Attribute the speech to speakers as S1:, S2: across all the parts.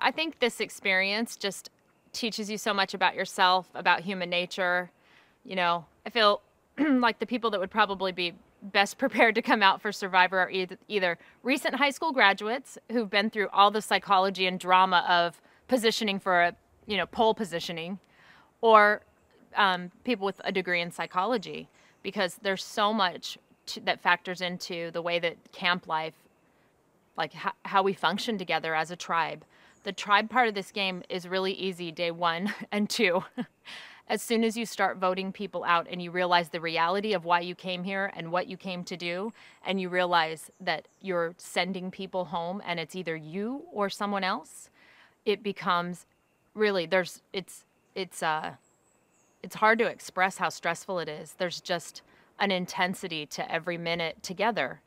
S1: I think this experience just teaches you so much about yourself, about human nature. You know, I feel like the people that would probably be best prepared to come out for Survivor are either recent high school graduates who've been through all the psychology and drama of positioning for a, pole positioning, or people with a degree in psychology, because there's so much that factors into the way that camp life, like how we function together as a tribe. The tribe part of this game is really easy day 1 and 2. As soon as you start voting people out and you realize the reality of why you came here and what you came to do, and you realize that you're sending people home and it's either you or someone else, it becomes really, it's hard to express how stressful it is. There's just an intensity to every minute together.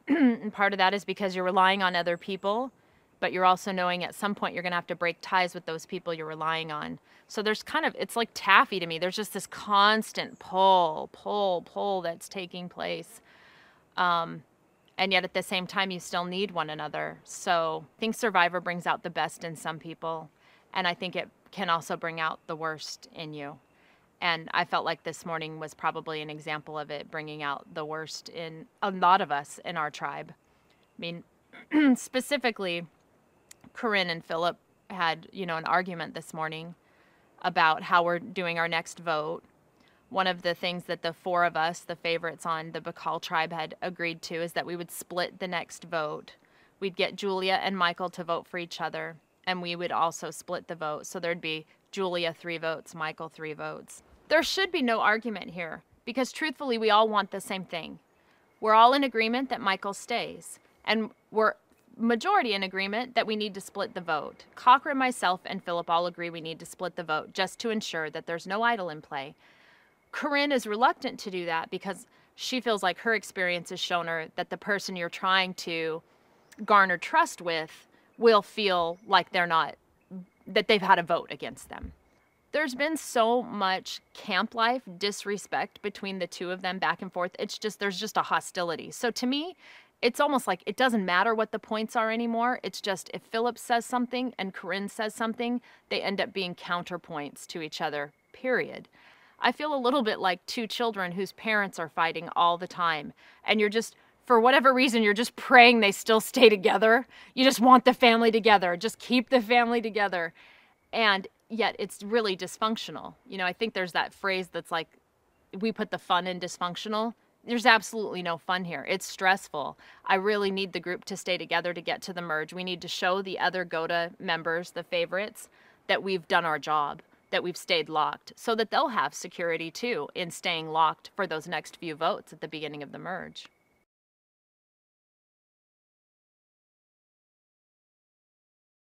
S1: And part of that is because you're relying on other people, but you're also knowing at some point you're going to have to break ties with those people you're relying on. So there's it's like taffy to me. There's just this constant pull that's taking place. And yet at the same time, you still need one another. So I think Survivor brings out the best in some people. And I think it can also bring out the worst in you. And I felt like this morning was probably an example of it, bringing out the worst in a lot of us in our tribe. I mean, specifically, Corinne and Phillip had, an argument this morning about how we're doing our next vote. One of the things that the 4 of us, the favorites on the Bacall tribe, had agreed to is that we would split the next vote. We'd get Julia and Michael to vote for each other, and we would also split the vote. So there'd be Julia 3 votes, Michael 3 votes. There should be no argument here, because truthfully, we all want the same thing. We're all in agreement that Michael stays, and we're majority in agreement that we need to split the vote. Cochran, myself, and Phillip all agree we need to split the vote just to ensure that there's no idol in play. Corinne is reluctant to do that because she feels like her experience has shown her that the person you're trying to garner trust with will feel like that they've had a vote against them. There's been so much camp life disrespect between the 2 of them back and forth. There's just a hostility. So to me, it's almost like it doesn't matter what the points are anymore. It's just if Phillip says something and Corinne says something, they end up being counterpoints to each other, period. I feel a little bit like 2 children whose parents are fighting all the time. And you're just, for whatever reason, you're just praying they still stay together. You just want the family together. Just keep the family together. And yet it's really dysfunctional. I think there's that phrase that's like, we put the fun in dysfunctional. There's absolutely no fun here. It's stressful. I really need the group to stay together to get to the merge. We need to show the other GOTA members, the favorites, that we've done our job, that we've stayed locked, so that they'll have security too in staying locked for those next few votes at the beginning of the merge.